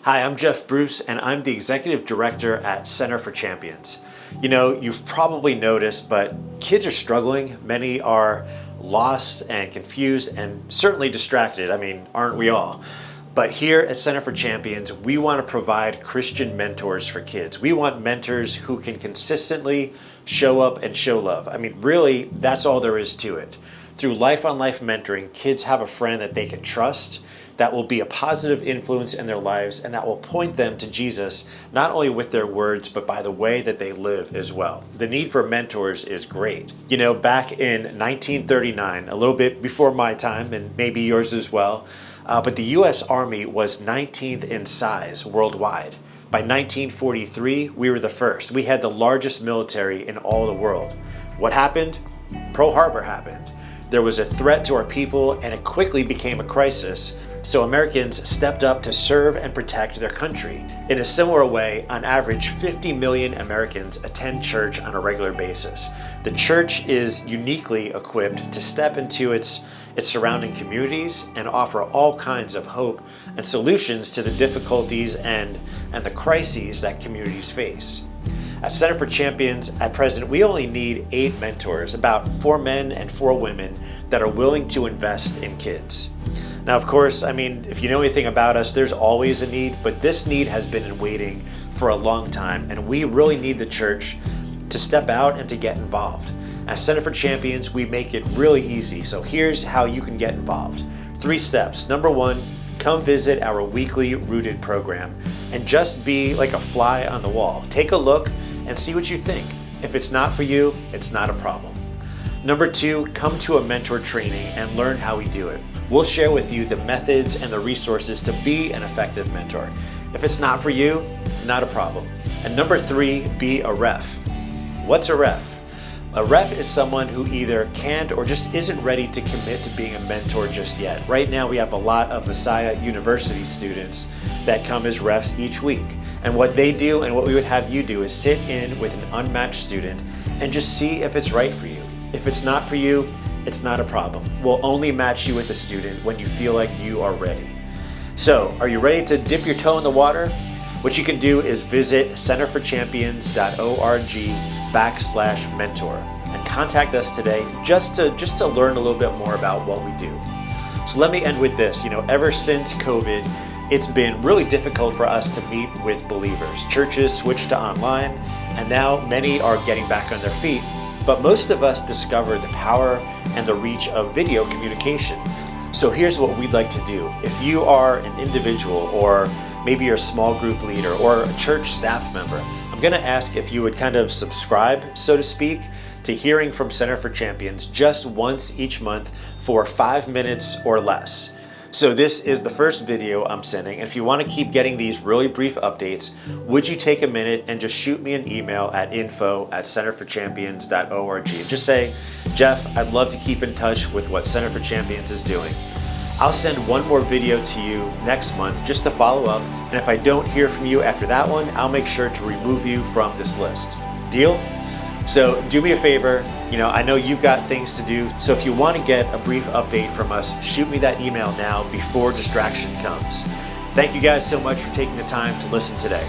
Hi, I'm Jeff Bruce, and I'm the Executive Director at Center for Champions. You know, you've probably noticed, but kids are struggling. Many are lost and confused and certainly distracted. I mean, aren't we all? But here at Center for Champions, we want to provide Christian mentors for kids. We want mentors who can consistently show up and show love. I mean, really, that's all there is to it. Through life-on-life mentoring, kids have a friend that they can trust, that will be a positive influence in their lives, and that will point them to Jesus, not only with their words, but by the way that they live as well. The need for mentors is great. You know, back in 1939, a little bit before my time, and maybe yours as well, but the U.S. Army was 19th in size worldwide. By 1943, we were the first. We had the largest military in all the world. What happened? Pearl Harbor happened. There was a threat to our people, and it quickly became a crisis. So Americans stepped up to serve and protect their country. In a similar way, on average, 50 million Americans attend church on a regular basis. The church is uniquely equipped to step into its surrounding communities and offer all kinds of hope and solutions to the difficulties and the crises that communities face. At Center for Champions, at present, we only need 8 mentors, about 4 men and 4 women that are willing to invest in kids. Now, of course, I mean, if you know anything about us, there's always a need, but this need has been in waiting for a long time, and we really need the church to step out and to get involved. At Center for Champions, we make it really easy, so here's how you can get involved. 3 steps. Number 1, come visit our weekly Rooted program and just be like a fly on the wall. Take a look and see what you think. If it's not for you, it's not a problem. Number 2, come to a mentor training and learn how we do it. We'll share with you the methods and the resources to be an effective mentor. If it's not for you, not a problem. And number 3, be a ref. What's a ref? A ref is someone who either can't or just isn't ready to commit to being a mentor just yet. Right now we have a lot of Messiah University students that come as refs each week. And what they do and what we would have you do is sit in with an unmatched student and just see if it's right for you. If it's not for you, it's not a problem. We'll only match you with a student when you feel like you are ready. So, are you ready to dip your toe in the water? What you can do is visit centerforchampions.org/mentor and contact us today just to learn a little bit more about what we do. So let me end with this. You know, ever since COVID, it's been really difficult for us to meet with believers. Churches switched to online, and now many are getting back on their feet. But most of us discovered the power and the reach of video communication. So here's what we'd like to do. If you are an individual, or maybe you're a small group leader or a church staff member, I'm going to ask if you would kind of subscribe, so to speak, to hearing from Center for Champions just once each month for 5 minutes or less. So this is the first video I'm sending, and if you want to keep getting these really brief updates, would you take a minute and just shoot me an email at info@centerforchampions.org and just say, Jeff, I'd love to keep in touch with what Center for Champions is doing. I'll send one more video to you next month just to follow up, and if I don't hear from you after that one, I'll make sure to remove you from this list. Deal? So do me a favor, you know, I know you've got things to do, so if you want to get a brief update from us, shoot me that email now before distraction comes. Thank you guys so much for taking the time to listen today.